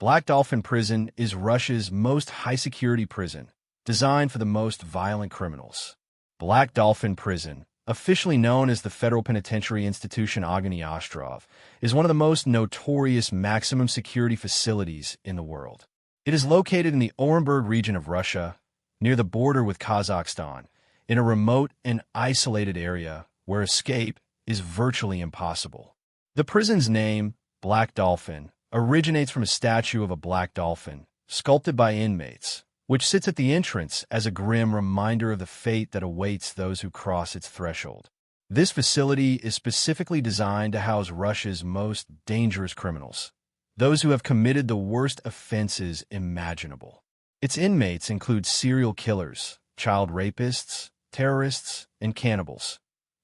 Black Dolphin Prison is Russia's most high-security prison, designed for the most violent criminals. Black Dolphin Prison, officially known as the Federal Penitentiary Institution Agony Ostrov, is one of the most notorious maximum security facilities in the world. It is located in the Orenburg region of Russia, near the border with Kazakhstan, in a remote and isolated area where escape is virtually impossible. The prison's name, Black Dolphin, originates from a statue of a black dolphin, sculpted by Inmates, which sits at the entrance as a grim reminder of the fate that awaits those who cross its threshold. This facility is specifically designed to house Russia's most dangerous criminals, those who have committed the worst offenses imaginable. Its inmates include serial killers, child rapists, terrorists, and cannibals,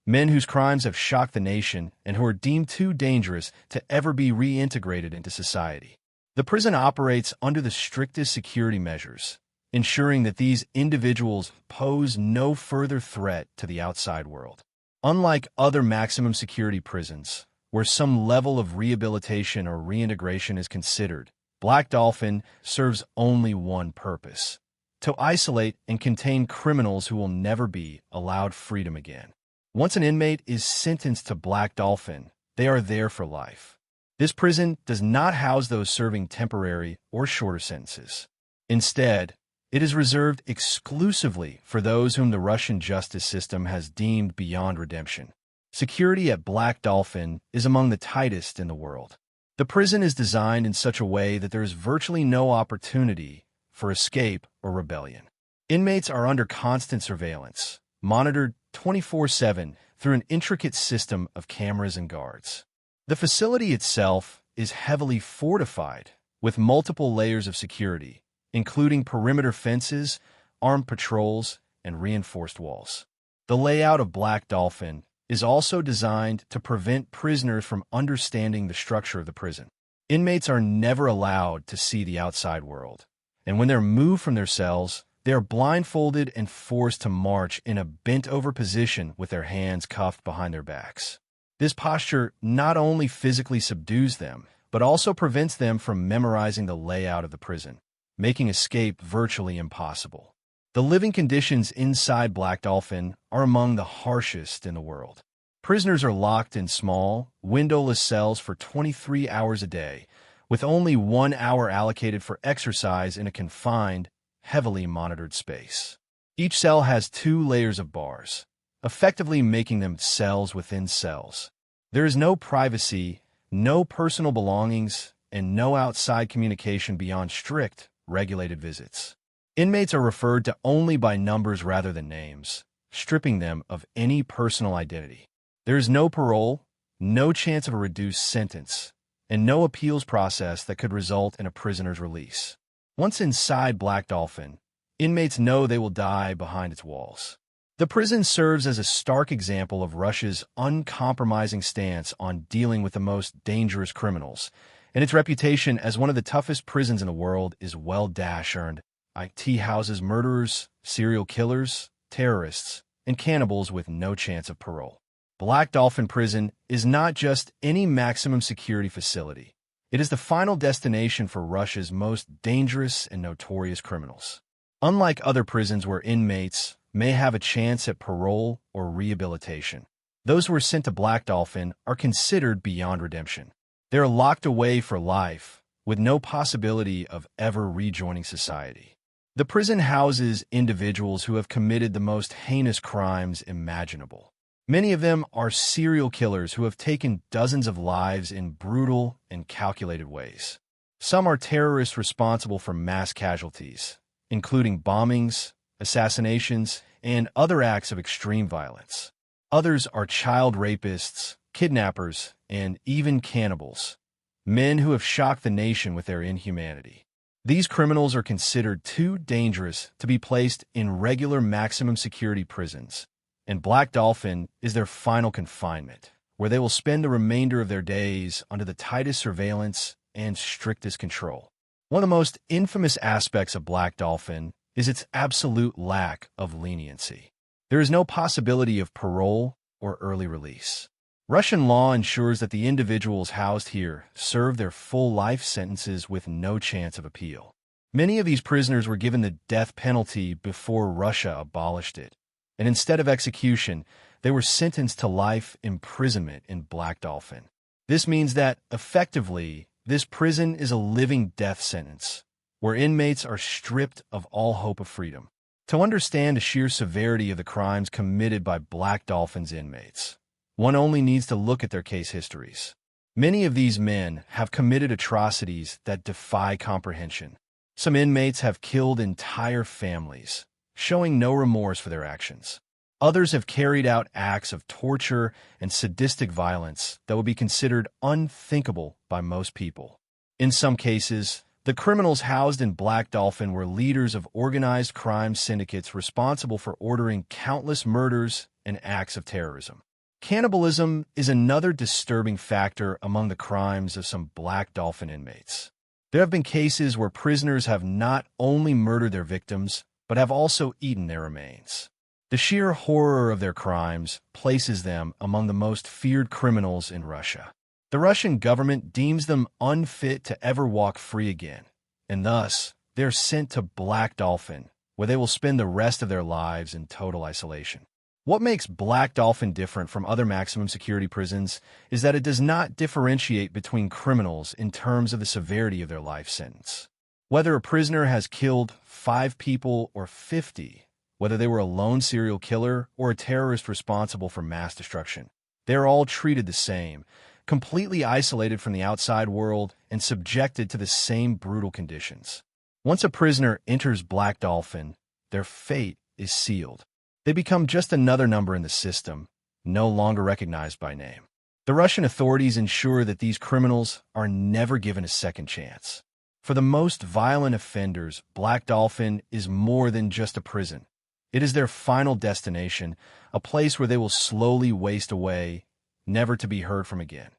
men whose crimes have shocked the nation and who are deemed too dangerous to ever be reintegrated into society. The prison operates under the strictest security measures, ensuring that these individuals pose no further threat to the outside world. Unlike other maximum security prisons, where some level of rehabilitation or reintegration is considered, Black Dolphin serves only one purpose: to isolate and contain criminals who will never be allowed freedom again. Once an inmate is sentenced to Black Dolphin, they are there for life. This prison does not house those serving temporary or shorter sentences. Instead, it is reserved exclusively for those whom the Russian justice system has deemed beyond redemption. Security at Black Dolphin is among the tightest in the world. The prison is designed in such a way that there is virtually no opportunity for escape or rebellion. Inmates are under constant surveillance, monitored 24/7 through an intricate system of cameras and guards. The facility itself is heavily fortified with multiple layers of security, including perimeter fences, armed patrols, and reinforced walls. The layout of Black Dolphin is also designed to prevent prisoners from understanding the structure of the prison. Inmates are never allowed to see the outside world, and when they're moved from their cells, they are blindfolded and forced to march in a bent-over position with their hands cuffed behind their backs. This posture not only physically subdues them, but also prevents them from memorizing the layout of the prison, making escape virtually impossible. The living conditions inside Black Dolphin are among the harshest in the world. Prisoners are locked in small, windowless cells for 23 hours a day, with only 1 hour allocated for exercise in a confined, heavily monitored space. Each cell has 2 layers of bars, effectively making them cells within cells. There is no privacy, no personal belongings, and no outside communication beyond strict, regulated visits. Inmates are referred to only by numbers rather than names, stripping them of any personal identity. There is no parole, no chance of a reduced sentence, and no appeals process that could result in a prisoner's release. Once inside Black Dolphin, inmates know they will die behind its walls. The prison serves as a stark example of Russia's uncompromising stance on dealing with the most dangerous criminals, and its reputation as one of the toughest prisons in the world is well-earned. It houses murderers, serial killers, terrorists, and cannibals with no chance of parole. Black Dolphin Prison is not just any maximum security facility. It is the final destination for Russia's most dangerous and notorious criminals. Unlike other prisons where inmates may have a chance at parole or rehabilitation, those who are sent to Black Dolphin are considered beyond redemption. They are locked away for life, with no possibility of ever rejoining society. The prison houses individuals who have committed the most heinous crimes imaginable. Many of them are serial killers who have taken dozens of lives in brutal and calculated ways. Some are terrorists responsible for mass casualties, including bombings, assassinations, and other acts of extreme violence. Others are child rapists, kidnappers, and even cannibals, men who have shocked the nation with their inhumanity. These criminals are considered too dangerous to be placed in regular maximum security prisons, and Black Dolphin is their final confinement, where they will spend the remainder of their days under the tightest surveillance and strictest control. One of the most infamous aspects of Black Dolphin is its absolute lack of leniency. There is no possibility of parole or early release. Russian law ensures that the individuals housed here serve their full life sentences with no chance of appeal. Many of these prisoners were given the death penalty before Russia abolished it, and instead of execution, they were sentenced to life imprisonment in Black Dolphin. This means that, effectively, this prison is a living death sentence, where inmates are stripped of all hope of freedom. To understand the sheer severity of the crimes committed by Black Dolphin's inmates, one only needs to look at their case histories. Many of these men have committed atrocities that defy comprehension. Some inmates have killed entire families, showing no remorse for their actions. Others have carried out acts of torture and sadistic violence that would be considered unthinkable by most people. In some cases, the criminals housed in Black Dolphin were leaders of organized crime syndicates responsible for ordering countless murders and acts of terrorism. Cannibalism is another disturbing factor among the crimes of some Black Dolphin inmates. There have been cases where prisoners have not only murdered their victims, but have also eaten their remains. The sheer horror of their crimes places them among the most feared criminals in Russia. The Russian government deems them unfit to ever walk free again, and thus they're sent to Black Dolphin, where they will spend the rest of their lives in total isolation. What makes Black Dolphin different from other maximum security prisons is that it does not differentiate between criminals in terms of the severity of their life sentence. Whether a prisoner has killed 5 people or 50, whether they were a lone serial killer or a terrorist responsible for mass destruction, they are all treated the same, completely isolated from the outside world and subjected to the same brutal conditions. Once a prisoner enters Black Dolphin, their fate is sealed. They become just another number in the system, no longer recognized by name. The Russian authorities ensure that these criminals are never given a second chance. For the most violent offenders, Black Dolphin is more than just a prison. It is their final destination, a place where they will slowly waste away, never to be heard from again.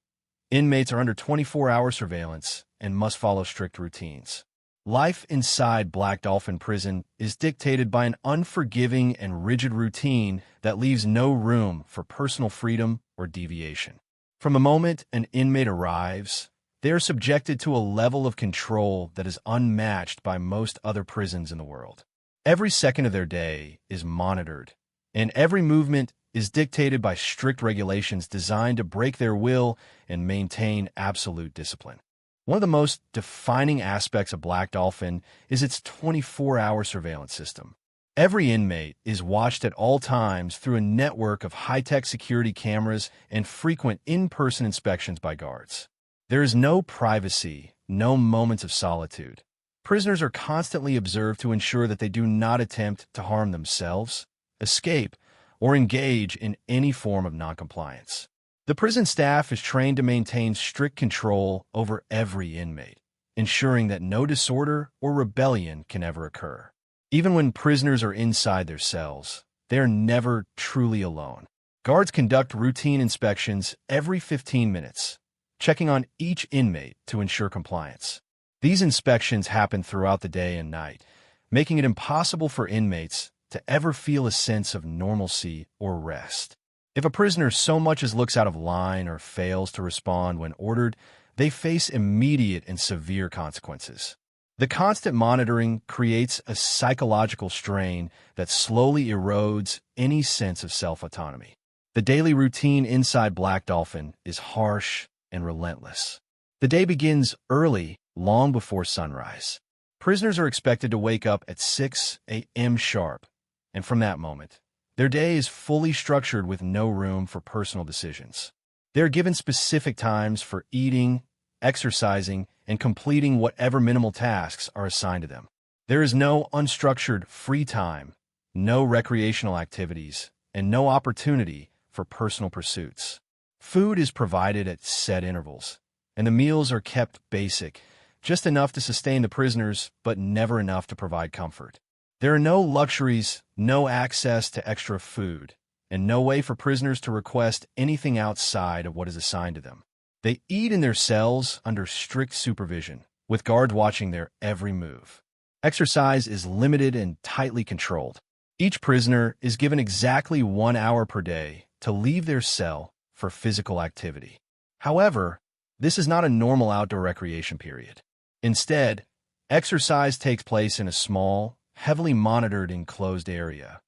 Inmates are under 24-hour surveillance and must follow strict routines. Life inside Black Dolphin Prison is dictated by an unforgiving and rigid routine that leaves no room for personal freedom or deviation. From the moment an inmate arrives, they are subjected to a level of control that is unmatched by most other prisons in the world. Every second of their day is monitored, and every movement is dictated by strict regulations designed to break their will and maintain absolute discipline. One of the most defining aspects of Black Dolphin is its 24-hour surveillance system. Every inmate is watched at all times through a network of high-tech security cameras and frequent in-person inspections by guards. There is no privacy, no moments of solitude. Prisoners are constantly observed to ensure that they do not attempt to harm themselves, escape, or engage in any form of noncompliance. The prison staff is trained to maintain strict control over every inmate, ensuring that no disorder or rebellion can ever occur. Even when prisoners are inside their cells, they are never truly alone. Guards conduct routine inspections every 15 minutes, checking on each inmate to ensure compliance. These inspections happen throughout the day and night, making it impossible for inmates to ever feel a sense of normalcy or rest. If a prisoner so much as looks out of line or fails to respond when ordered, they face immediate and severe consequences. The constant monitoring creates a psychological strain that slowly erodes any sense of self-autonomy. The daily routine inside Black Dolphin is harsh and relentless. The day begins early, long before sunrise. Prisoners are expected to wake up at 6 a.m. sharp, and from that moment, their day is fully structured with no room for personal decisions. They are given specific times for eating, exercising, and completing whatever minimal tasks are assigned to them. There is no unstructured free time, no recreational activities, and no opportunity for personal pursuits. Food is provided at set intervals, and the meals are kept basic, just enough to sustain the prisoners, but never enough to provide comfort. There are no luxuries, no access to extra food, and no way for prisoners to request anything outside of what is assigned to them. They eat in their cells under strict supervision, with guards watching their every move. Exercise is limited and tightly controlled. Each prisoner is given exactly 1 hour per day to leave their cell, for physical activity. However, this is not a normal outdoor recreation period. Instead, exercise takes place in a small, heavily monitored enclosed area,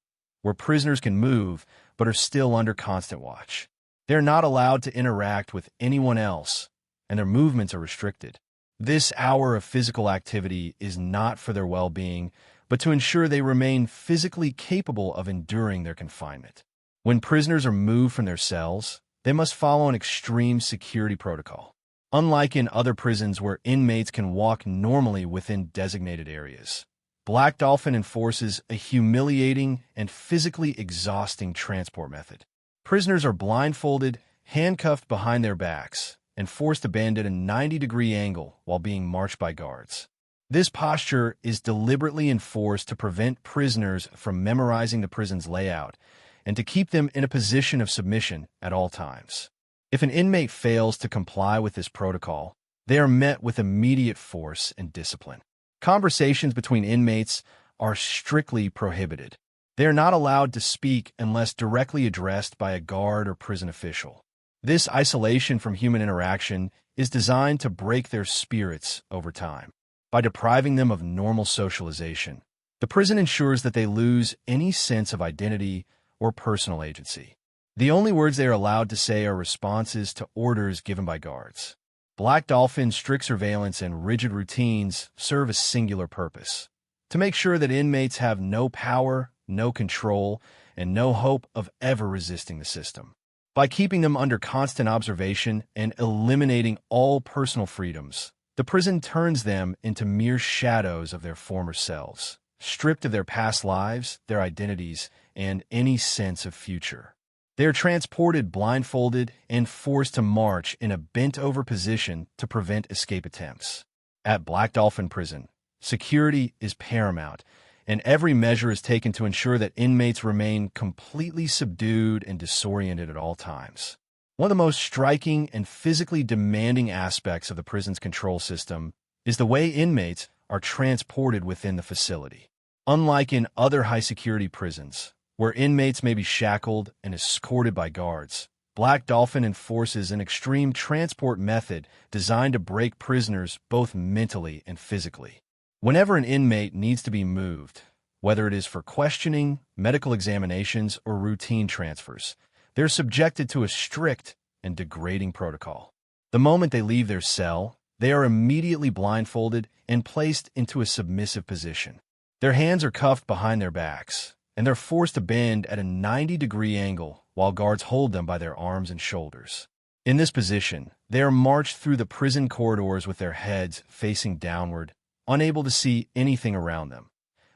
where prisoners can move but are still under constant watch. They are not allowed to interact with anyone else, and their movements are restricted. This hour of physical activity is not for their well-being, but to ensure they remain physically capable of enduring their confinement. When prisoners are moved from their cells, they must follow an extreme security protocol. Unlike in other prisons where inmates can walk normally within designated areas, Black Dolphin enforces a humiliating and physically exhausting transport method. Prisoners are blindfolded, handcuffed behind their backs, and forced to bend at a 90-degree angle while being marched by guards. This posture is deliberately enforced to prevent prisoners from memorizing the prison's layout and to keep them in a position of submission at all times. If an inmate fails to comply with this protocol, they are met with immediate force and discipline. Conversations between inmates are strictly prohibited. They are not allowed to speak unless directly addressed by a guard or prison official. This isolation from human interaction is designed to break their spirits over time. By depriving them of normal socialization, the prison ensures that they lose any sense of identity or personal agency. The only words they are allowed to say are responses to orders given by guards. Black Dolphin's strict surveillance and rigid routines serve a singular purpose: to make sure that inmates have no power, no control, and no hope of ever resisting the system. By keeping them under constant observation and eliminating all personal freedoms, the prison turns them into mere shadows of their former selves, stripped of their past lives, their identities, and any sense of future. They are transported blindfolded and forced to march in a bent-over position to prevent escape attempts. At Black Dolphin Prison, security is paramount, and every measure is taken to ensure that inmates remain completely subdued and disoriented at all times. One of the most striking and physically demanding aspects of the prison's control system is the way inmates are transported within the facility. Unlike in other high-security prisons, where inmates may be shackled and escorted by guards, Black Dolphin enforces an extreme transport method designed to break prisoners both mentally and physically. Whenever an inmate needs to be moved, whether it is for questioning, medical examinations, or routine transfers, they're subjected to a strict and degrading protocol. The moment they leave their cell, they are immediately blindfolded and placed into a submissive position. Their hands are cuffed behind their backs, and they're forced to bend at a 90-degree angle while guards hold them by their arms and shoulders. In this position, they are marched through the prison corridors with their heads facing downward, unable to see anything around them.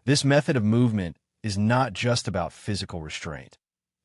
This method of movement is not just about physical restraint.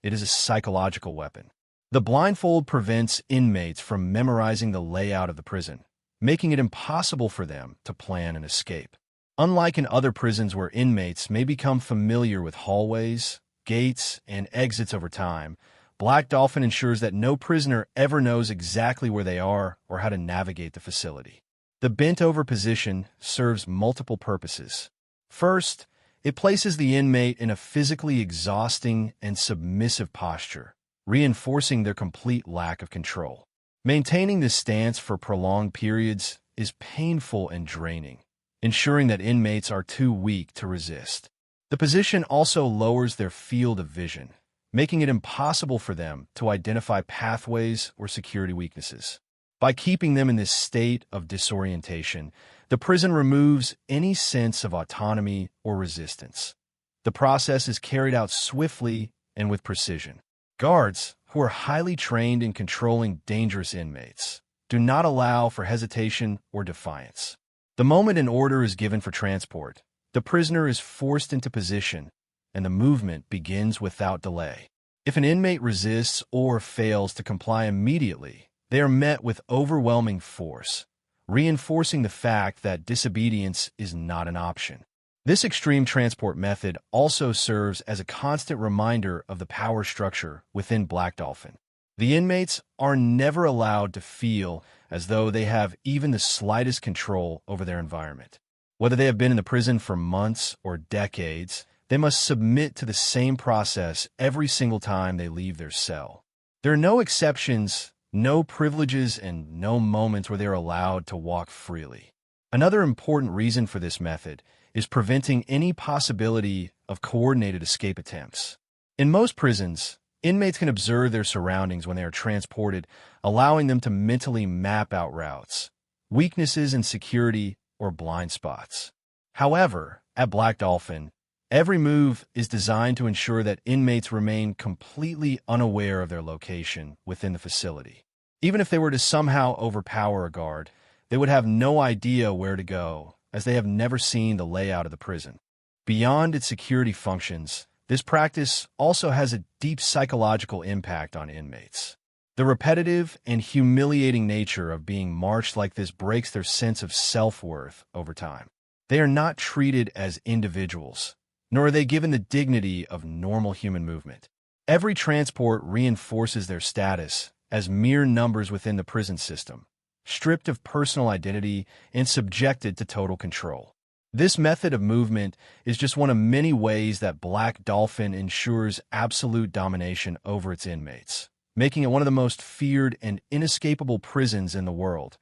It is a psychological weapon. The blindfold prevents inmates from memorizing the layout of the prison, making it impossible for them to plan an escape. Unlike in other prisons where inmates may become familiar with hallways, gates, and exits over time, Black Dolphin ensures that no prisoner ever knows exactly where they are or how to navigate the facility. The bent-over position serves multiple purposes. First, it places the inmate in a physically exhausting and submissive posture, reinforcing their complete lack of control. Maintaining this stance for prolonged periods is painful and draining, ensuring that inmates are too weak to resist. The position also lowers their field of vision, making it impossible for them to identify pathways or security weaknesses. By keeping them in this state of disorientation, the prison removes any sense of autonomy or resistance. The process is carried out swiftly and with precision. Guards, who are highly trained in controlling dangerous inmates, do not allow for hesitation or defiance. The moment an order is given for transport, the prisoner is forced into position, and the movement begins without delay. If an inmate resists or fails to comply immediately, they are met with overwhelming force, reinforcing the fact that disobedience is not an option. This extreme transport method also serves as a constant reminder of the power structure within Black Dolphin. The inmates are never allowed to feel as though they have even the slightest control over their environment. Whether they have been in the prison for months or decades, they must submit to the same process every single time they leave their cell. There are no exceptions, no privileges, and no moments where they are allowed to walk freely. Another important reason for this method is preventing any possibility of coordinated escape attempts. In most prisons, inmates can observe their surroundings when they are transported, allowing them to mentally map out routes, weaknesses in security, or blind spots. However, at Black Dolphin, every move is designed to ensure that inmates remain completely unaware of their location within the facility. Even if they were to somehow overpower a guard, they would have no idea where to go, as they have never seen the layout of the prison. Beyond its security functions, this practice also has a deep psychological impact on inmates. The repetitive and humiliating nature of being marched like this breaks their sense of self-worth over time. They are not treated as individuals, nor are they given the dignity of normal human movement. Every transport reinforces their status as mere numbers within the prison system, stripped of personal identity and subjected to total control. This method of movement is just one of many ways that Black Dolphin ensures absolute domination over its inmates, making it one of the most feared and inescapable prisons in the world.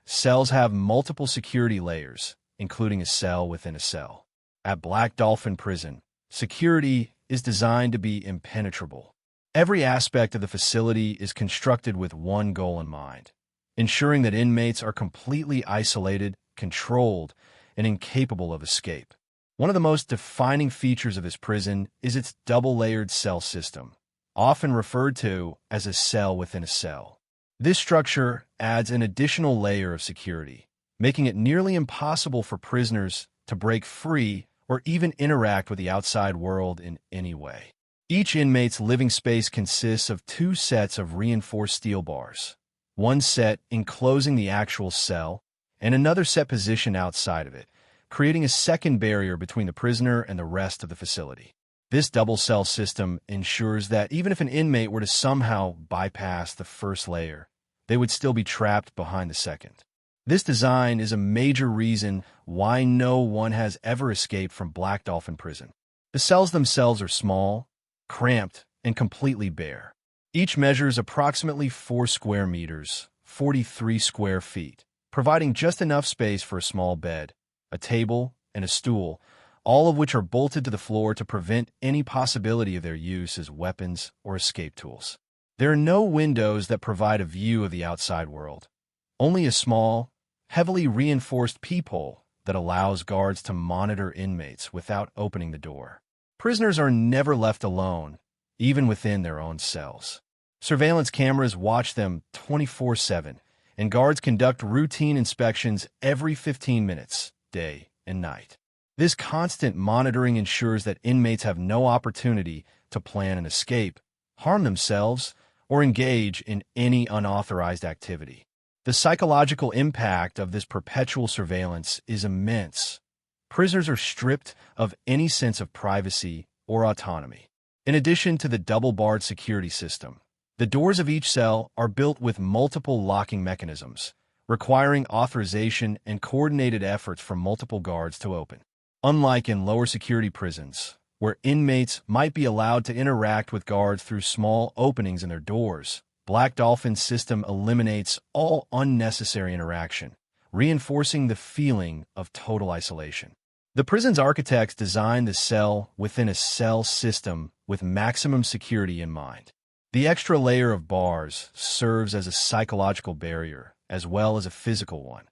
Cells have multiple security layers, including a cell within a cell. At Black Dolphin Prison, security is designed to be impenetrable. Every aspect of the facility is constructed with one goal in mind: ensuring that inmates are completely isolated, controlled, and incapable of escape. One of the most defining features of this prison is its double-layered cell system, often referred to as a cell within a cell. This structure adds an additional layer of security, making it nearly impossible for prisoners to break free or even interact with the outside world in any way. Each inmate's living space consists of 2 sets of reinforced steel bars, one set enclosing the actual cell, and another set positioned outside of it, creating a second barrier between the prisoner and the rest of the facility. This double-cell system ensures that even if an inmate were to somehow bypass the first layer, they would still be trapped behind the second. This design is a major reason why no one has ever escaped from Black Dolphin Prison. The cells themselves are small, cramped, and completely bare. Each measures approximately 4 square meters, 43 square feet, providing just enough space for a small bed, a table, and a stool, all of which are bolted to the floor to prevent any possibility of their use as weapons or escape tools. There are no windows that provide a view of the outside world, only a small, heavily reinforced peephole that allows guards to monitor inmates without opening the door. Prisoners are never left alone, even within their own cells. Surveillance cameras watch them 24/7, and guards conduct routine inspections every 15 minutes, day and night. This constant monitoring ensures that inmates have no opportunity to plan an escape, harm themselves, or engage in any unauthorized activity. The psychological impact of this perpetual surveillance is immense. Prisoners are stripped of any sense of privacy or autonomy. In addition to the double-barred security system, the doors of each cell are built with multiple locking mechanisms, requiring authorization and coordinated efforts from multiple guards to open. Unlike in lower security prisons, where inmates might be allowed to interact with guards through small openings in their doors, Black Dolphin's system eliminates all unnecessary interaction, reinforcing the feeling of total isolation. The prison's architects designed the cell within a cell system with maximum security in mind. The extra layer of bars serves as a psychological barrier as well as a physical one.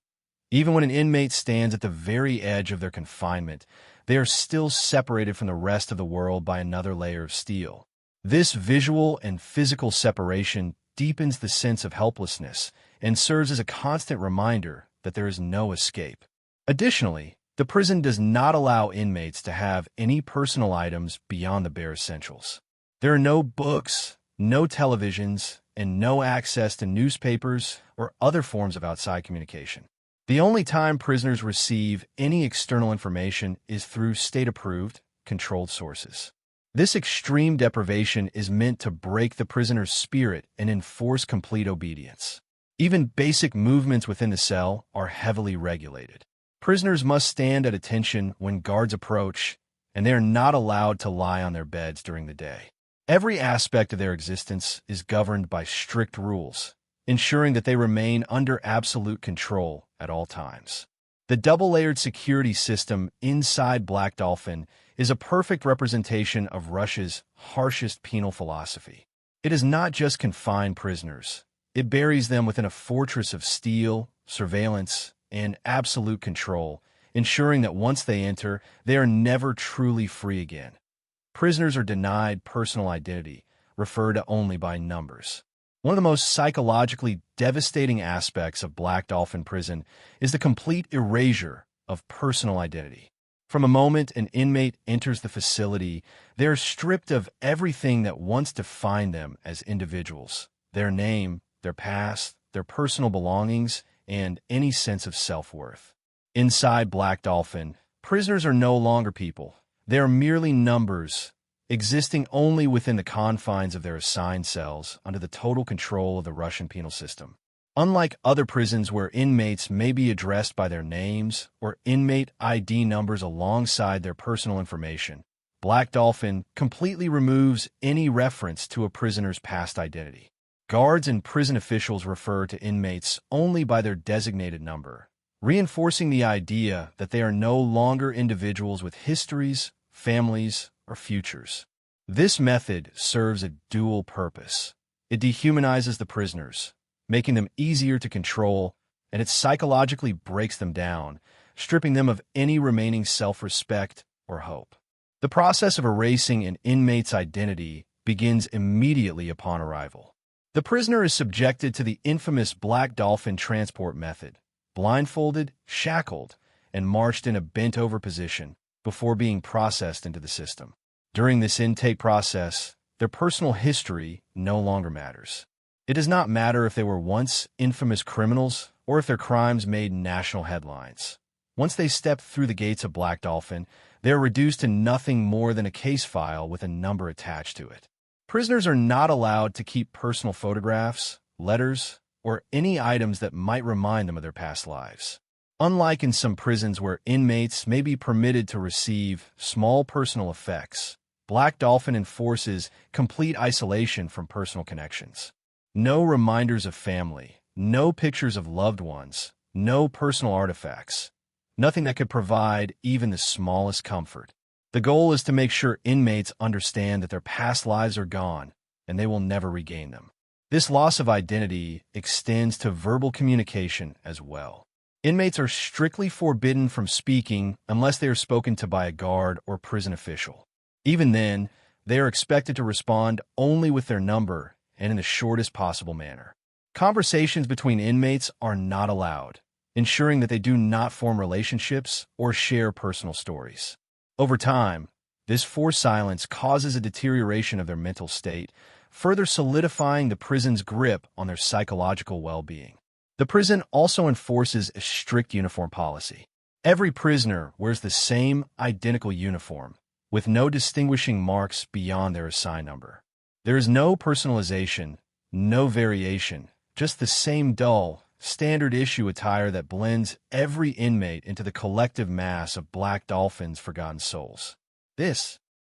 Even when an inmate stands at the very edge of their confinement, they are still separated from the rest of the world by another layer of steel. This visual and physical separation deepens the sense of helplessness and serves as a constant reminder that there is no escape. Additionally, the prison does not allow inmates to have any personal items beyond the bare essentials. There are no books, no televisions, and no access to newspapers or other forms of outside communication. The only time prisoners receive any external information is through state-approved, controlled sources. This extreme deprivation is meant to break the prisoner's spirit and enforce complete obedience. Even basic movements within the cell are heavily regulated. Prisoners must stand at attention when guards approach, and they are not allowed to lie on their beds during the day. Every aspect of their existence is governed by strict rules, ensuring that they remain under absolute control at all times. The double-layered security system inside Black Dolphin is a perfect representation of Russia's harshest penal philosophy. It does not just confine prisoners. It buries them within a fortress of steel, surveillance, and absolute control, ensuring that once they enter, they are never truly free again. Prisoners are denied personal identity, referred to only by numbers. One of the most psychologically devastating aspects of Black Dolphin Prison is the complete erasure of personal identity. From the moment an inmate enters the facility, they are stripped of everything that once defined them as individuals: their name, their past, their personal belongings, and any sense of self-worth. Inside Black Dolphin, prisoners are no longer people. They are merely numbers, existing only within the confines of their assigned cells under the total control of the Russian penal system. Unlike other prisons where inmates may be addressed by their names or inmate ID numbers alongside their personal information, Black Dolphin completely removes any reference to a prisoner's past identity. Guards and prison officials refer to inmates only by their designated number, reinforcing the idea that they are no longer individuals with histories, families, or futures. This method serves a dual purpose. It dehumanizes the prisoners, making them easier to control, and it psychologically breaks them down, stripping them of any remaining self-respect or hope. The process of erasing an inmate's identity begins immediately upon arrival. The prisoner is subjected to the infamous Black Dolphin transport method, blindfolded, shackled, and marched in a bent-over position before being processed into the system. During this intake process, their personal history no longer matters. It does not matter if they were once infamous criminals or if their crimes made national headlines. Once they step through the gates of Black Dolphin, they are reduced to nothing more than a case file with a number attached to it. Prisoners are not allowed to keep personal photographs, letters, or any items that might remind them of their past lives. Unlike in some prisons where inmates may be permitted to receive small personal effects, Black Dolphin enforces complete isolation from personal connections. No reminders of family, no pictures of loved ones, no personal artifacts, nothing that could provide even the smallest comfort. The goal is to make sure inmates understand that their past lives are gone and they will never regain them. This loss of identity extends to verbal communication as well. Inmates are strictly forbidden from speaking unless they are spoken to by a guard or prison official. Even then, they are expected to respond only with their number and in the shortest possible manner. Conversations between inmates are not allowed, ensuring that they do not form relationships or share personal stories. Over time, this forced silence causes a deterioration of their mental state, further solidifying the prison's grip on their psychological well-being. The prison also enforces a strict uniform policy. Every prisoner wears the same identical uniform, with no distinguishing marks beyond their assigned number. There is no personalization, no variation, just the same dull, standard-issue attire that blends every inmate into the collective mass of Black Dolphin's forgotten souls.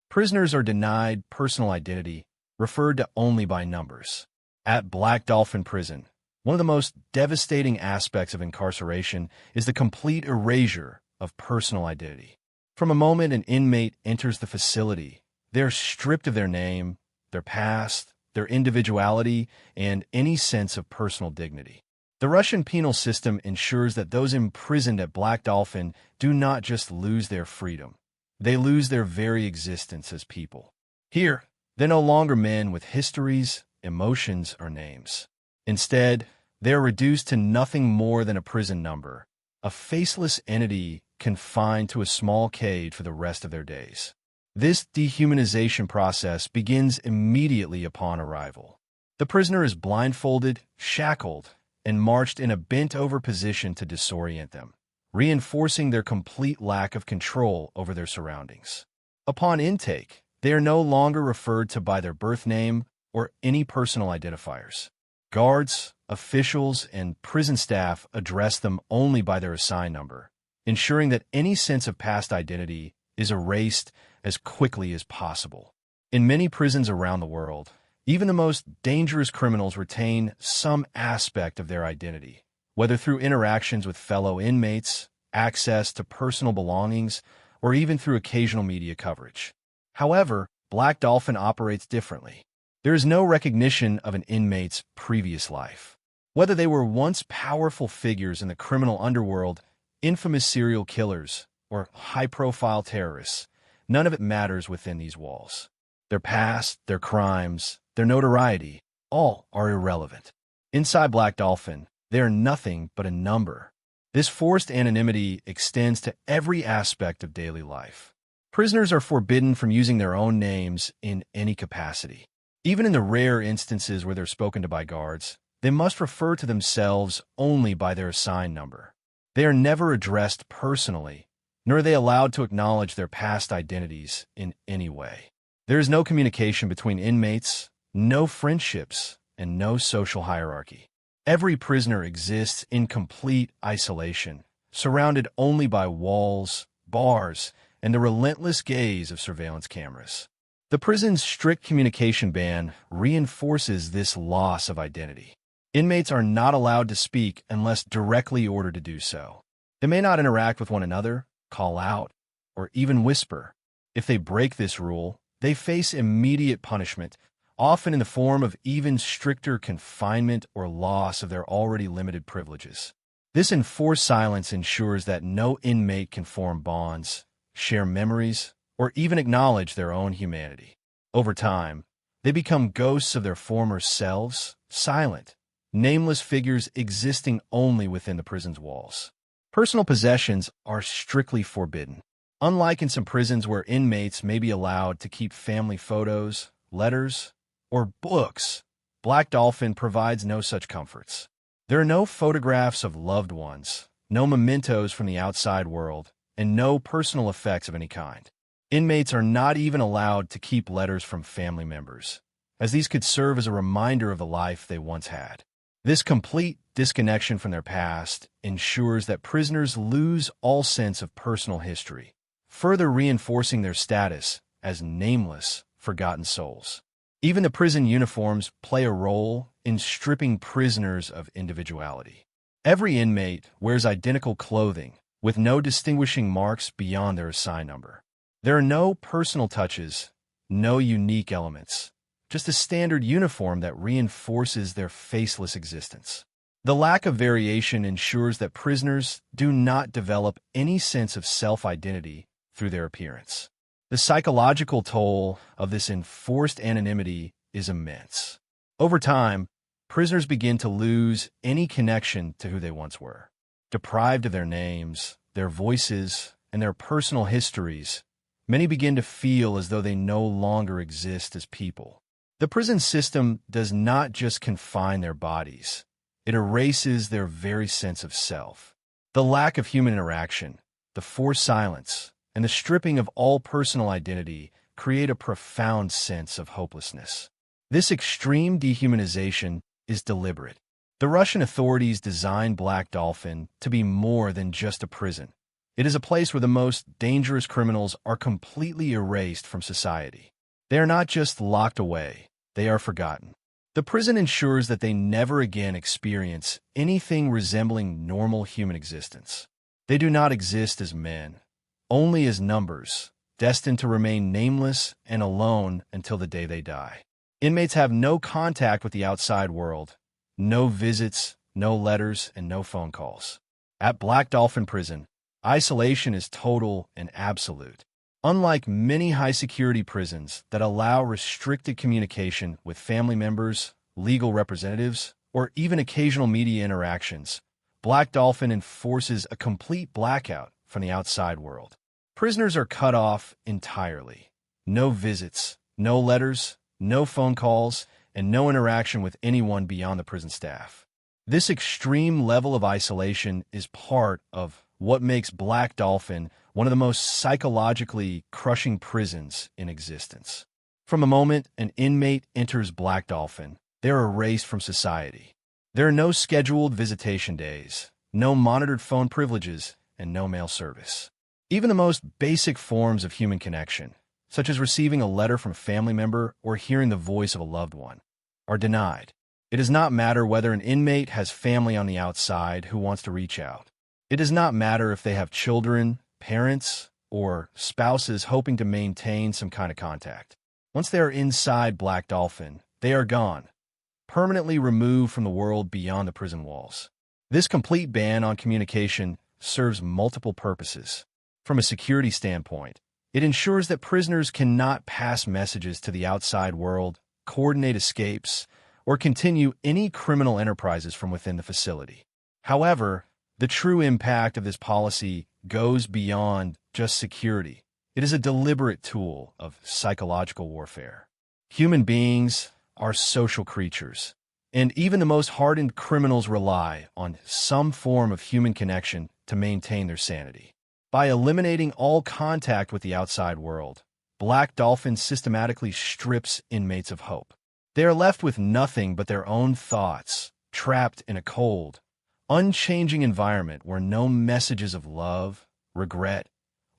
Prisoners are denied personal identity, referred to only by numbers. At Black Dolphin Prison, one of the most devastating aspects of incarceration is the complete erasure of personal identity. From the moment an inmate enters the facility, they are stripped of their name, their past, their individuality, and any sense of personal dignity. The Russian penal system ensures that those imprisoned at Black Dolphin do not just lose their freedom, they lose their very existence as people. Here, they're no longer men with histories, emotions, or names. Instead, they are reduced to nothing more than a prison number, a faceless entity confined to a small cage for the rest of their days. This dehumanization process begins immediately upon arrival. The prisoner is blindfolded, shackled, and marched in a bent-over position to disorient them, reinforcing their complete lack of control over their surroundings. Upon intake, they are no longer referred to by their birth name or any personal identifiers. Guards, officials, and prison staff address them only by their assigned number, ensuring that any sense of past identity is erased as quickly as possible. In many prisons around the world, even the most dangerous criminals retain some aspect of their identity, whether through interactions with fellow inmates, access to personal belongings, or even through occasional media coverage. However, Black Dolphin operates differently. There is no recognition of an inmate's previous life. Whether they were once powerful figures in the criminal underworld, infamous serial killers, or high-profile terrorists, none of it matters within these walls. Their past, their crimes, their notoriety, all are irrelevant. Inside Black Dolphin, they are nothing but a number. This forced anonymity extends to every aspect of daily life. Prisoners are forbidden from using their own names in any capacity. Even in the rare instances where they're spoken to by guards, they must refer to themselves only by their assigned number. They are never addressed personally, nor are they allowed to acknowledge their past identities in any way. There is no communication between inmates, no friendships, and no social hierarchy. Every prisoner exists in complete isolation, surrounded only by walls, bars, and the relentless gaze of surveillance cameras. The prison's strict communication ban reinforces this loss of identity. Inmates are not allowed to speak unless directly ordered to do so. They may not interact with one another, call out, or even whisper. If they break this rule, they face immediate punishment, often in the form of even stricter confinement or loss of their already limited privileges. This enforced silence ensures that no inmate can form bonds, share memories, or even acknowledge their own humanity. Over time, they become ghosts of their former selves, silent, nameless figures existing only within the prison's walls. Personal possessions are strictly forbidden. Unlike in some prisons where inmates may be allowed to keep family photos, letters, or books, Black Dolphin provides no such comforts. There are no photographs of loved ones, no mementos from the outside world, and no personal effects of any kind. Inmates are not even allowed to keep letters from family members, as these could serve as a reminder of the life they once had. This complete disconnection from their past ensures that prisoners lose all sense of personal history, further reinforcing their status as nameless, forgotten souls. Even the prison uniforms play a role in stripping prisoners of individuality. Every inmate wears identical clothing, with no distinguishing marks beyond their assigned number. There are no personal touches, no unique elements, just a standard uniform that reinforces their faceless existence. The lack of variation ensures that prisoners do not develop any sense of self-identity through their appearance. The psychological toll of this enforced anonymity is immense. Over time, prisoners begin to lose any connection to who they once were. Deprived of their names, their voices, and their personal histories, many begin to feel as though they no longer exist as people. The prison system does not just confine their bodies, it erases their very sense of self. The lack of human interaction, the forced silence, and the stripping of all personal identity create a profound sense of hopelessness. This extreme dehumanization is deliberate. The Russian authorities designed Black Dolphin to be more than just a prison. It is a place where the most dangerous criminals are completely erased from society. They are not just locked away, they are forgotten. The prison ensures that they never again experience anything resembling normal human existence. They do not exist as men, only as numbers, destined to remain nameless and alone until the day they die. Inmates have no contact with the outside world, no visits, no letters, and no phone calls. At Black Dolphin Prison, isolation is total and absolute. Unlike many high-security prisons that allow restricted communication with family members, legal representatives, or even occasional media interactions, Black Dolphin enforces a complete blackout from the outside world. Prisoners are cut off entirely. No visits, no letters, no phone calls, and no interaction with anyone beyond the prison staff. This extreme level of isolation is part of what makes Black Dolphin one of the most psychologically crushing prisons in existence. From the moment an inmate enters Black Dolphin, they are erased from society. There are no scheduled visitation days, no monitored phone privileges, and no mail service. Even the most basic forms of human connection, such as receiving a letter from a family member or hearing the voice of a loved one, are denied. It does not matter whether an inmate has family on the outside who wants to reach out. It does not matter if they have children, parents, or spouses hoping to maintain some kind of contact. Once they are inside Black Dolphin, they are gone, permanently removed from the world beyond the prison walls. This complete ban on communication serves multiple purposes. From a security standpoint, it ensures that prisoners cannot pass messages to the outside world, coordinate escapes, or continue any criminal enterprises from within the facility. However, the true impact of this policy goes beyond just security. It is a deliberate tool of psychological warfare. Human beings are social creatures, and even the most hardened criminals rely on some form of human connection to maintain their sanity. By eliminating all contact with the outside world, Black Dolphin systematically strips inmates of hope. They are left with nothing but their own thoughts, trapped in a cold, unchanging environment where no messages of love, regret,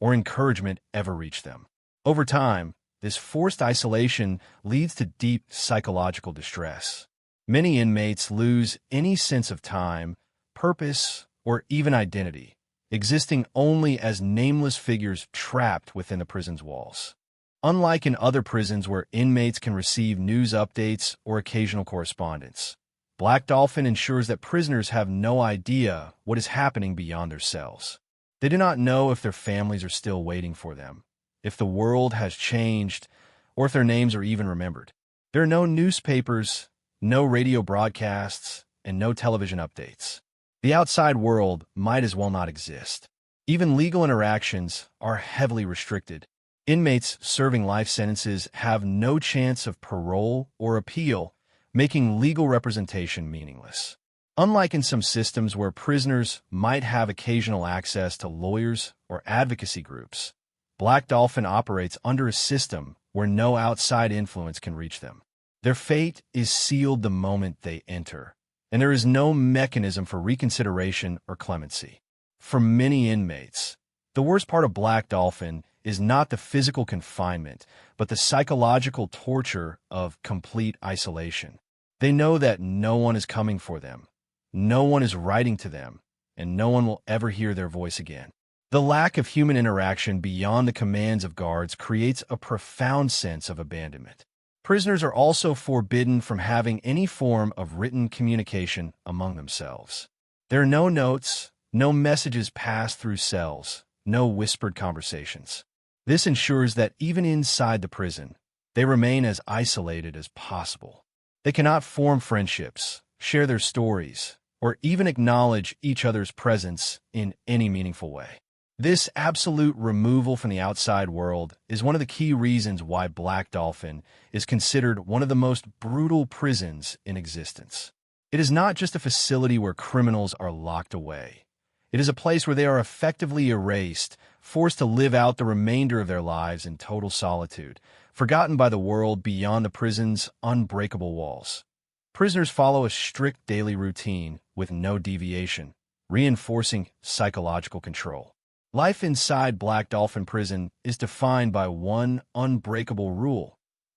or encouragement ever reach them. Over time, this forced isolation leads to deep psychological distress. Many inmates lose any sense of time, purpose, or even identity, existing only as nameless figures trapped within the prison's walls. Unlike in other prisons where inmates can receive news updates or occasional correspondence, Black Dolphin ensures that prisoners have no idea what is happening beyond their cells. They do not know if their families are still waiting for them, if the world has changed, or if their names are even remembered. There are no newspapers, no radio broadcasts, and no television updates. The outside world might as well not exist. Even legal interactions are heavily restricted. Inmates serving life sentences have no chance of parole or appeal, making legal representation meaningless. Unlike in some systems where prisoners might have occasional access to lawyers or advocacy groups, Black Dolphin operates under a system where no outside influence can reach them. Their fate is sealed the moment they enter, and there is no mechanism for reconsideration or clemency. For many inmates, the worst part of Black Dolphin is not the physical confinement, but the psychological torture of complete isolation. They know that no one is coming for them, no one is writing to them, and no one will ever hear their voice again. The lack of human interaction beyond the commands of guards creates a profound sense of abandonment. Prisoners are also forbidden from having any form of written communication among themselves. There are no notes, no messages passed through cells, no whispered conversations. This ensures that even inside the prison, they remain as isolated as possible. They cannot form friendships, share their stories, or even acknowledge each other's presence in any meaningful way. This absolute removal from the outside world is one of the key reasons why Black Dolphin is considered one of the most brutal prisons in existence. It is not just a facility where criminals are locked away. It is a place where they are effectively erased, forced to live out the remainder of their lives in total solitude, forgotten by the world beyond the prison's unbreakable walls. Prisoners follow a strict daily routine with no deviation, reinforcing psychological control. Life inside Black Dolphin Prison is defined by one unbreakable rule: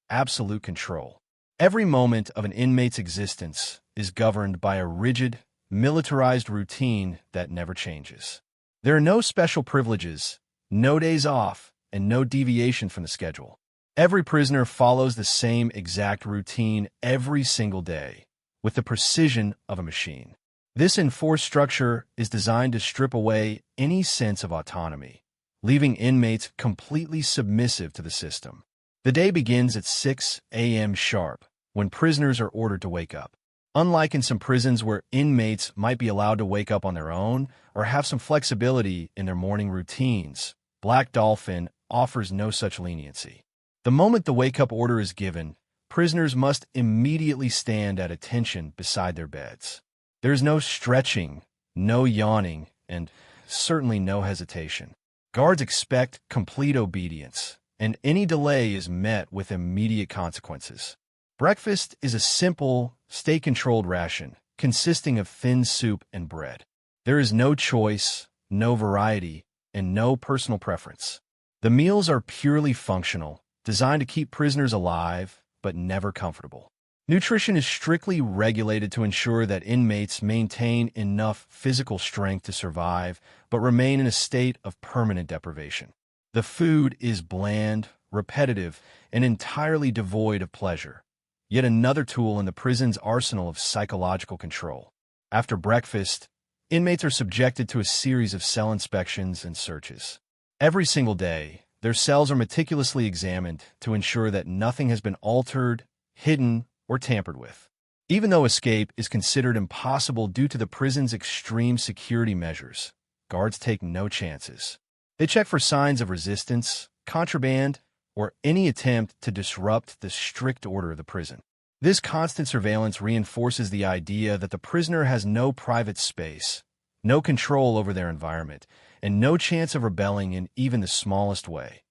absolute control. Every moment of an inmate's existence is governed by a rigid, militarized routine that never changes. There are no special privileges, no days off, and no deviation from the schedule. Every prisoner follows the same exact routine every single day, with the precision of a machine. This enforced structure is designed to strip away any sense of autonomy, leaving inmates completely submissive to the system. The day begins at 6 a.m. sharp, when prisoners are ordered to wake up. Unlike in some prisons where inmates might be allowed to wake up on their own or have some flexibility in their morning routines, Black Dolphin offers no such leniency. The moment the wake-up order is given, prisoners must immediately stand at attention beside their beds. There is no stretching, no yawning, and certainly no hesitation. Guards expect complete obedience, and any delay is met with immediate consequences. Breakfast is a simple, stay-controlled ration consisting of thin soup and bread. There is no choice, no variety, and no personal preference. The meals are purely functional, designed to keep prisoners alive, but never comfortable. Nutrition is strictly regulated to ensure that inmates maintain enough physical strength to survive, but remain in a state of permanent deprivation. The food is bland, repetitive, and entirely devoid of pleasure, yet another tool in the prison's arsenal of psychological control. After breakfast, inmates are subjected to a series of cell inspections and searches. Every single day, their cells are meticulously examined to ensure that nothing has been altered, hidden, or tampered with. Even though escape is considered impossible due to the prison's extreme security measures, guards take no chances. They check for signs of resistance, contraband, or any attempt to disrupt the strict order of the prison. This constant surveillance reinforces the idea that the prisoner has no private space, no control over their environment, and no chance of rebelling in even the smallest way.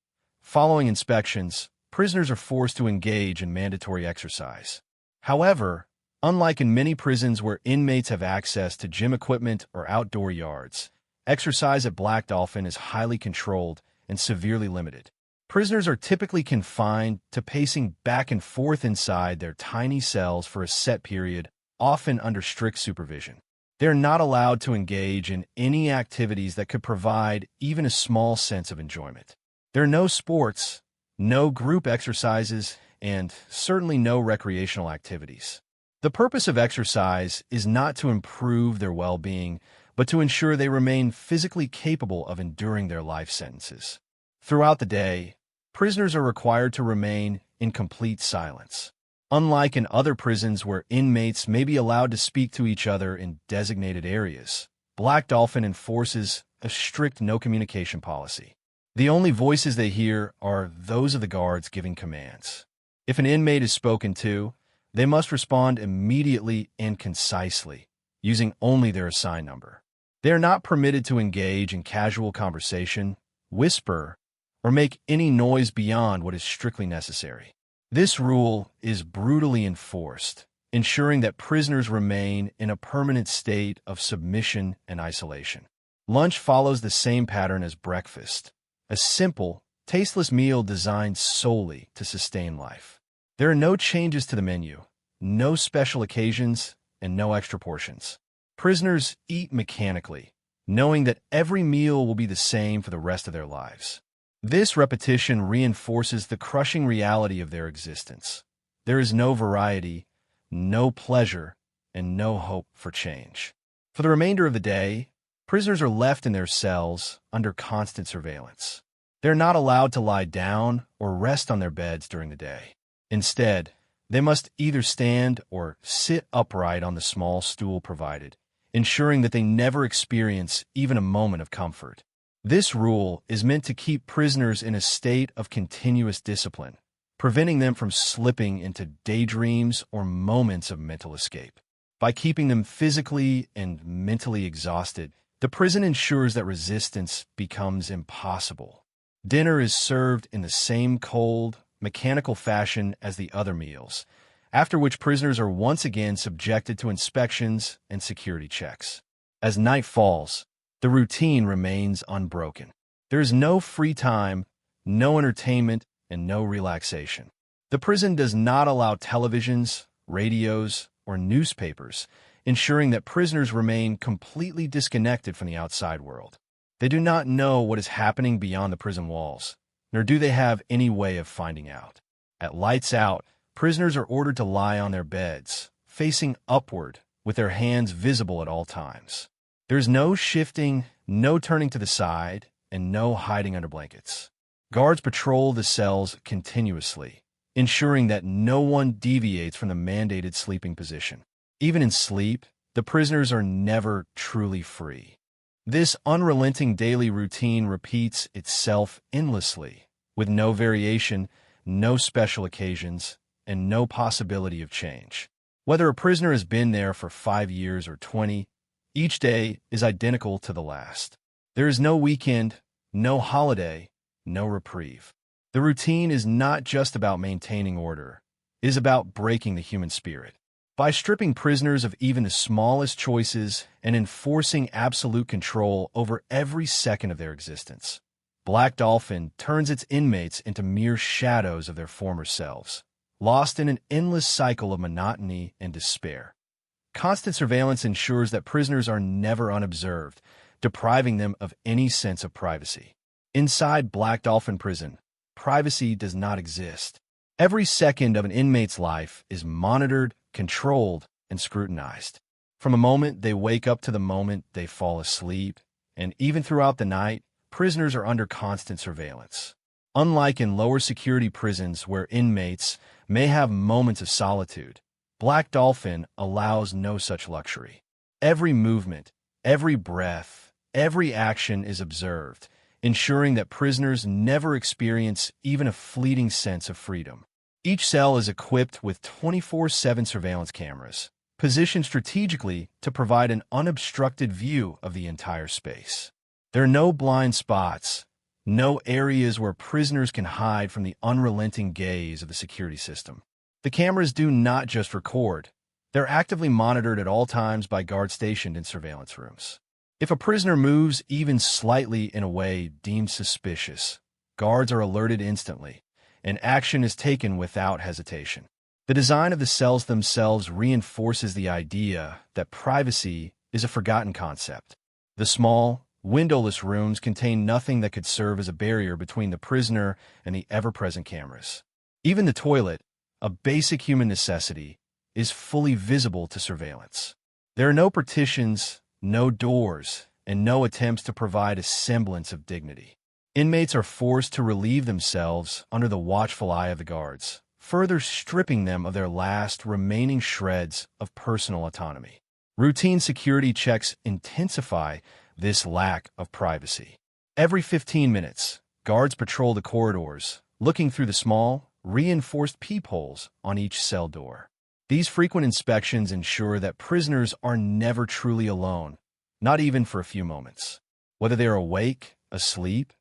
Following inspections, prisoners are forced to engage in mandatory exercise. However, unlike in many prisons where inmates have access to gym equipment or outdoor yards, exercise at Black Dolphin is highly controlled and severely limited. Prisoners are typically confined to pacing back and forth inside their tiny cells for a set period, often under strict supervision. They are not allowed to engage in any activities that could provide even a small sense of enjoyment. There are no sports, no group exercises, and certainly no recreational activities. The purpose of exercise is not to improve their well-being, but to ensure they remain physically capable of enduring their life sentences. Throughout the day, prisoners are required to remain in complete silence. Unlike in other prisons where inmates may be allowed to speak to each other in designated areas, Black Dolphin enforces a strict no-communication policy. The only voices they hear are those of the guards giving commands. If an inmate is spoken to, they must respond immediately and concisely, using only their assigned number. They are not permitted to engage in casual conversation, whisper, or make any noise beyond what is strictly necessary. This rule is brutally enforced, ensuring that prisoners remain in a permanent state of submission and isolation. Lunch follows the same pattern as breakfast, a simple, tasteless meal designed solely to sustain life. There are no changes to the menu, no special occasions, and no extra portions. Prisoners eat mechanically, knowing that every meal will be the same for the rest of their lives. This repetition reinforces the crushing reality of their existence. There is no variety, no pleasure, and no hope for change. For the remainder of the day, prisoners are left in their cells under constant surveillance. They're not allowed to lie down or rest on their beds during the day. Instead, they must either stand or sit upright on the small stool provided, ensuring that they never experience even a moment of comfort. This rule is meant to keep prisoners in a state of continuous discipline, preventing them from slipping into daydreams or moments of mental escape. By keeping them physically and mentally exhausted, the prison ensures that resistance becomes impossible. Dinner is served in the same cold, mechanical fashion as the other meals, after which prisoners are once again subjected to inspections and security checks. As night falls, the routine remains unbroken. There is no free time, no entertainment, and no relaxation. The prison does not allow televisions, radios, or newspapers, ensuring that prisoners remain completely disconnected from the outside world. They do not know what is happening beyond the prison walls, nor do they have any way of finding out. At lights out, prisoners are ordered to lie on their beds, facing upward, with their hands visible at all times. There is no shifting, no turning to the side, and no hiding under blankets. Guards patrol the cells continuously, ensuring that no one deviates from the mandated sleeping position. Even in sleep, the prisoners are never truly free. This unrelenting daily routine repeats itself endlessly, with no variation, no special occasions, and no possibility of change. Whether a prisoner has been there for 5 years or 20, each day is identical to the last. There is no weekend, no holiday, no reprieve. The routine is not just about maintaining order. It is about breaking the human spirit. By stripping prisoners of even the smallest choices and enforcing absolute control over every second of their existence, Black Dolphin turns its inmates into mere shadows of their former selves, lost in an endless cycle of monotony and despair. Constant surveillance ensures that prisoners are never unobserved, depriving them of any sense of privacy. Inside Black Dolphin Prison, privacy does not exist. Every second of an inmate's life is monitored, controlled, and scrutinized. From the moment they wake up to the moment they fall asleep, and even throughout the night, prisoners are under constant surveillance. Unlike in lower security prisons where inmates may have moments of solitude, Black Dolphin allows no such luxury. Every movement, every breath, every action is observed, ensuring that prisoners never experience even a fleeting sense of freedom. Each cell is equipped with 24/7 surveillance cameras, positioned strategically to provide an unobstructed view of the entire space. There are no blind spots, no areas where prisoners can hide from the unrelenting gaze of the security system. The cameras do not just record. They're actively monitored at all times by guards stationed in surveillance rooms. If a prisoner moves even slightly in a way deemed suspicious, guards are alerted instantly, and action is taken without hesitation. The design of the cells themselves reinforces the idea that privacy is a forgotten concept. The small, windowless rooms contain nothing that could serve as a barrier between the prisoner and the ever-present cameras. Even the toilet, a basic human necessity, is fully visible to surveillance. There are no partitions, no doors, and no attempts to provide a semblance of dignity. Inmates are forced to relieve themselves under the watchful eye of the guards, further stripping them of their last remaining shreds of personal autonomy. Routine security checks intensify this lack of privacy. Every 15 minutes, guards patrol the corridors, looking through the small, reinforced peepholes on each cell door. These frequent inspections ensure that prisoners are never truly alone, not even for a few moments. Whether they are awake, asleep,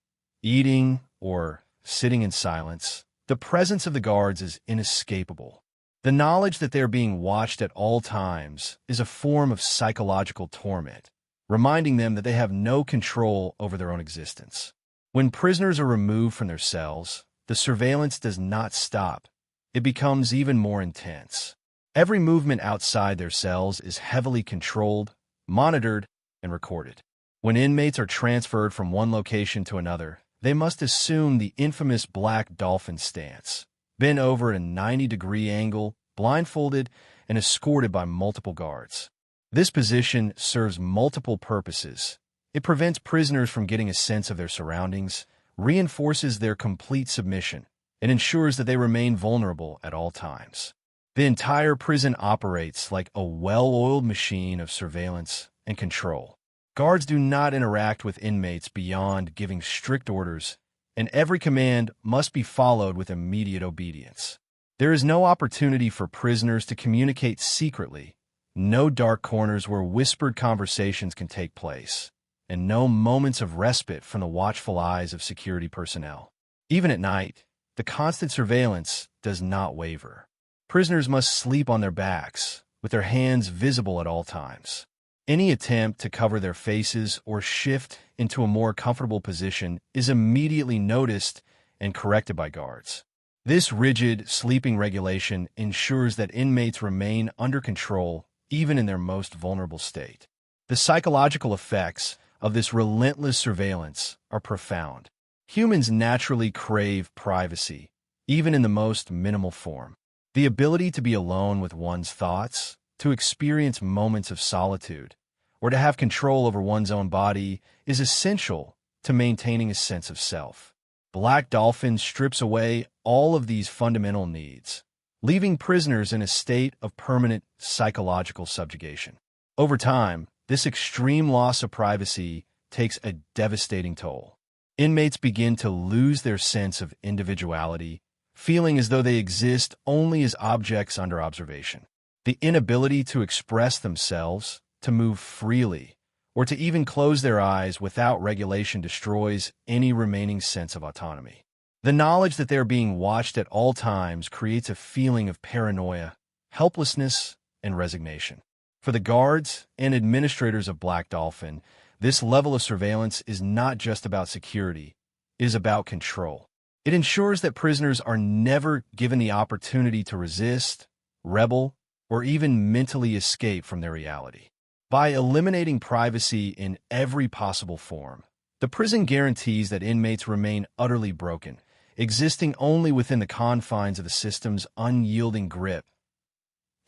eating, or sitting in silence, the presence of the guards is inescapable. The knowledge that they are being watched at all times is a form of psychological torment, reminding them that they have no control over their own existence. When prisoners are removed from their cells, the surveillance does not stop. It becomes even more intense. Every movement outside their cells is heavily controlled, monitored, and recorded. When inmates are transferred from one location to another, they must assume the infamous Black Dolphin stance, bent over at a 90-degree angle, blindfolded, and escorted by multiple guards. This position serves multiple purposes. It prevents prisoners from getting a sense of their surroundings, reinforces their complete submission, and ensures that they remain vulnerable at all times. The entire prison operates like a well-oiled machine of surveillance and control. Guards do not interact with inmates beyond giving strict orders, and every command must be followed with immediate obedience. There is no opportunity for prisoners to communicate secretly, no dark corners where whispered conversations can take place, and no moments of respite from the watchful eyes of security personnel. Even at night, the constant surveillance does not waver. Prisoners must sleep on their backs, with their hands visible at all times. Any attempt to cover their faces or shift into a more comfortable position is immediately noticed and corrected by guards. This rigid sleeping regulation ensures that inmates remain under control even in their most vulnerable state. The psychological effects of this relentless surveillance are profound. Humans naturally crave privacy, even in the most minimal form. The ability to be alone with one's thoughts, to experience moments of solitude, or to have control over one's own body is essential to maintaining a sense of self. Black Dolphin strips away all of these fundamental needs, leaving prisoners in a state of permanent psychological subjugation. Over time, this extreme loss of privacy takes a devastating toll. Inmates begin to lose their sense of individuality, feeling as though they exist only as objects under observation. The inability to express themselves, to move freely, or to even close their eyes without regulation destroys any remaining sense of autonomy. The knowledge that they are being watched at all times creates a feeling of paranoia, helplessness, and resignation. For the guards and administrators of Black Dolphin, this level of surveillance is not just about security, is about control. It ensures that prisoners are never given the opportunity to resist, rebel, or even mentally escape from their reality. By eliminating privacy in every possible form, the prison guarantees that inmates remain utterly broken, existing only within the confines of the system's unyielding grip.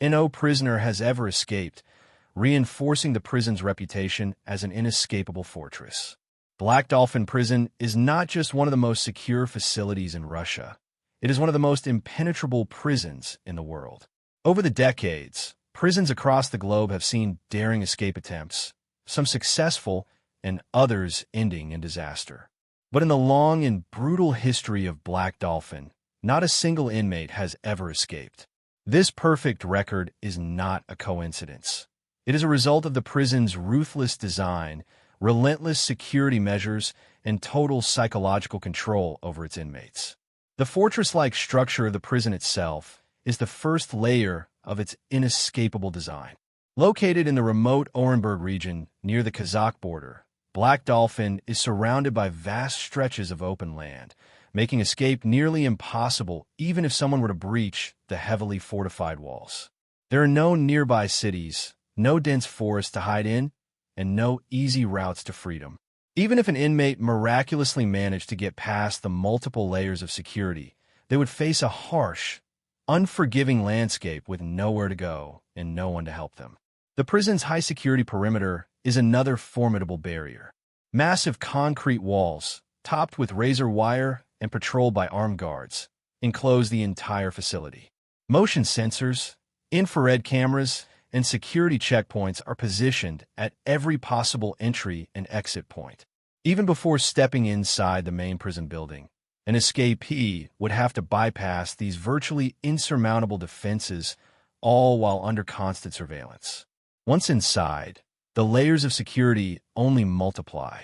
No prisoner has ever escaped, reinforcing the prison's reputation as an inescapable fortress. Black Dolphin Prison is not just one of the most secure facilities in Russia. It is one of the most impenetrable prisons in the world. Over the decades, prisons across the globe have seen daring escape attempts, some successful and others ending in disaster. But in the long and brutal history of Black Dolphin, not a single inmate has ever escaped. This perfect record is not a coincidence. It is a result of the prison's ruthless design, relentless security measures, and total psychological control over its inmates. The fortress-like structure of the prison itself is the first layer of its inescapable design. Located in the remote Orenburg region near the Kazakh border, Black Dolphin is surrounded by vast stretches of open land, making escape nearly impossible even if someone were to breach the heavily fortified walls. There are no nearby cities, no dense forests to hide in, and no easy routes to freedom. Even if an inmate miraculously managed to get past the multiple layers of security, they would face a harsh, unforgiving landscape with nowhere to go and no one to help them. The prison's high-security perimeter is another formidable barrier. Massive concrete walls, topped with razor wire and patrolled by armed guards, enclose the entire facility. Motion sensors, infrared cameras, and security checkpoints are positioned at every possible entry and exit point. Even before stepping inside the main prison building, an escapee would have to bypass these virtually insurmountable defenses, all while under constant surveillance. Once inside, the layers of security only multiply.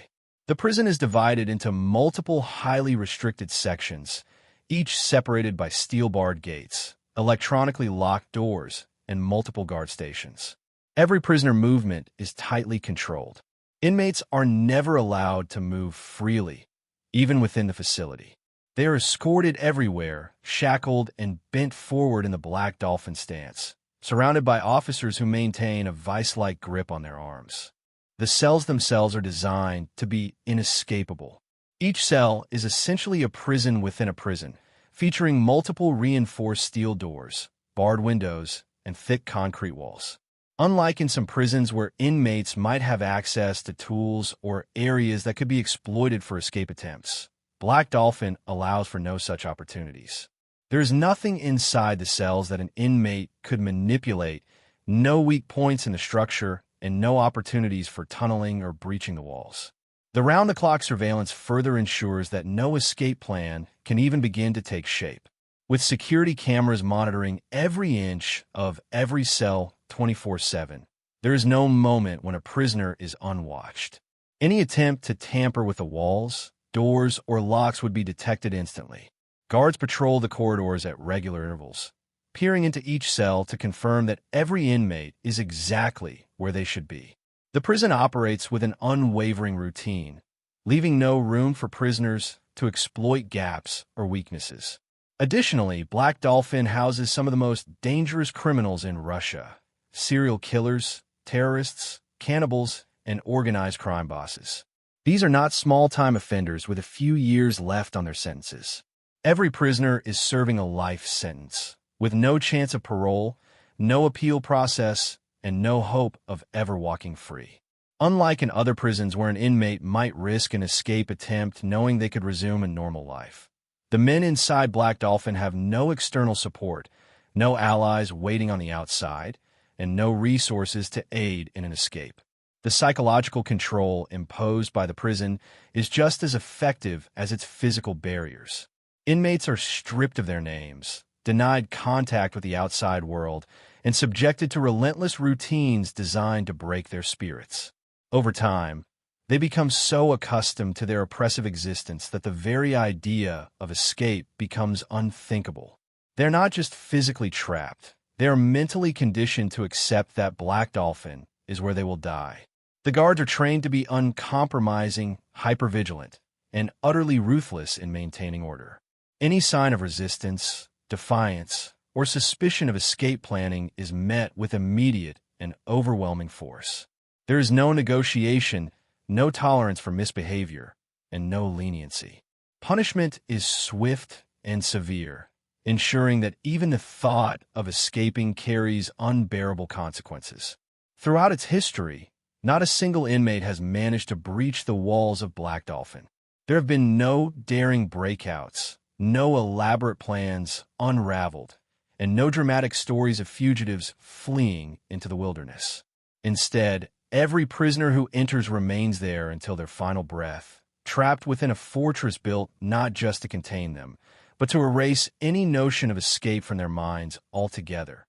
The prison is divided into multiple highly restricted sections, each separated by steel-barred gates, electronically locked doors, and multiple guard stations. Every prisoner movement is tightly controlled. Inmates are never allowed to move freely, even within the facility. They are escorted everywhere, shackled and bent forward in the Black Dolphin stance, surrounded by officers who maintain a vice-like grip on their arms. The cells themselves are designed to be inescapable. Each cell is essentially a prison within a prison, featuring multiple reinforced steel doors, barred windows, and thick concrete walls. Unlike in some prisons where inmates might have access to tools or areas that could be exploited for escape attempts, Black Dolphin allows for no such opportunities. There is nothing inside the cells that an inmate could manipulate, no weak points in the structure, and no opportunities for tunneling or breaching the walls. The round-the-clock surveillance further ensures that no escape plan can even begin to take shape. With security cameras monitoring every inch of every cell 24/7, there is no moment when a prisoner is unwatched. Any attempt to tamper with the walls, doors, or locks would be detected instantly. Guards patrol the corridors at regular intervals, peering into each cell to confirm that every inmate is exactly where they should be. The prison operates with an unwavering routine, leaving no room for prisoners to exploit gaps or weaknesses. Additionally, Black Dolphin houses some of the most dangerous criminals in Russia: serial killers, terrorists, cannibals, and organized crime bosses. These are not small-time offenders with a few years left on their sentences. Every prisoner is serving a life sentence, with no chance of parole, no appeal process, and no hope of ever walking free. Unlike in other prisons where an inmate might risk an escape attempt knowing they could resume a normal life, the men inside Black Dolphin have no external support, no allies waiting on the outside, and no resources to aid in an escape. The psychological control imposed by the prison is just as effective as its physical barriers. Inmates are stripped of their names, denied contact with the outside world, and subjected to relentless routines designed to break their spirits. Over time, they become so accustomed to their oppressive existence that the very idea of escape becomes unthinkable. They're not just physically trapped, they are mentally conditioned to accept that Black Dolphin is where they will die. The guards are trained to be uncompromising, hypervigilant, and utterly ruthless in maintaining order. Any sign of resistance, defiance, or suspicion of escape planning is met with immediate and overwhelming force. There is no negotiation, no tolerance for misbehavior, and no leniency. Punishment is swift and severe, ensuring that even the thought of escaping carries unbearable consequences. Throughout its history, not a single inmate has managed to breach the walls of Black Dolphin. There have been no daring breakouts, no elaborate plans unraveled, and no dramatic stories of fugitives fleeing into the wilderness. Instead, every prisoner who enters remains there until their final breath, trapped within a fortress built not just to contain them, but to erase any notion of escape from their minds altogether.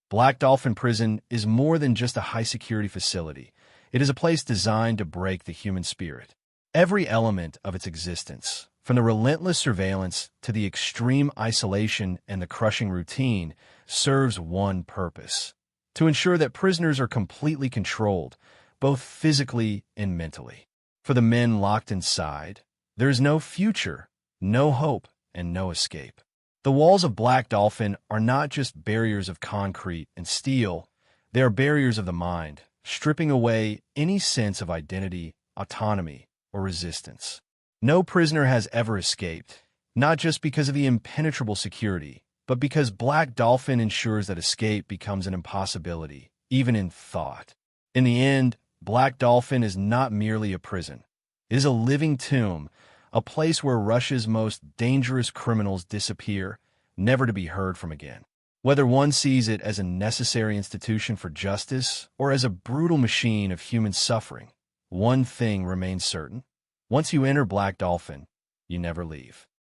Black Dolphin Prison is more than just a high-security facility. It is a place designed to break the human spirit. Every element of its existence, from the relentless surveillance to the extreme isolation and the crushing routine, serves one purpose: to ensure that prisoners are completely controlled, both physically and mentally. For the men locked inside, there is no future, no hope, and no escape. The walls of Black Dolphin are not just barriers of concrete and steel, they are barriers of the mind, stripping away any sense of identity, autonomy, or resistance. No prisoner has ever escaped, not just because of the impenetrable security, but because Black Dolphin ensures that escape becomes an impossibility, even in thought. In the end, Black Dolphin is not merely a prison. It is a living tomb, a place where Russia's most dangerous criminals disappear, never to be heard from again. Whether one sees it as a necessary institution for justice or as a brutal machine of human suffering, one thing remains certain: once you enter Black Dolphin, you never leave.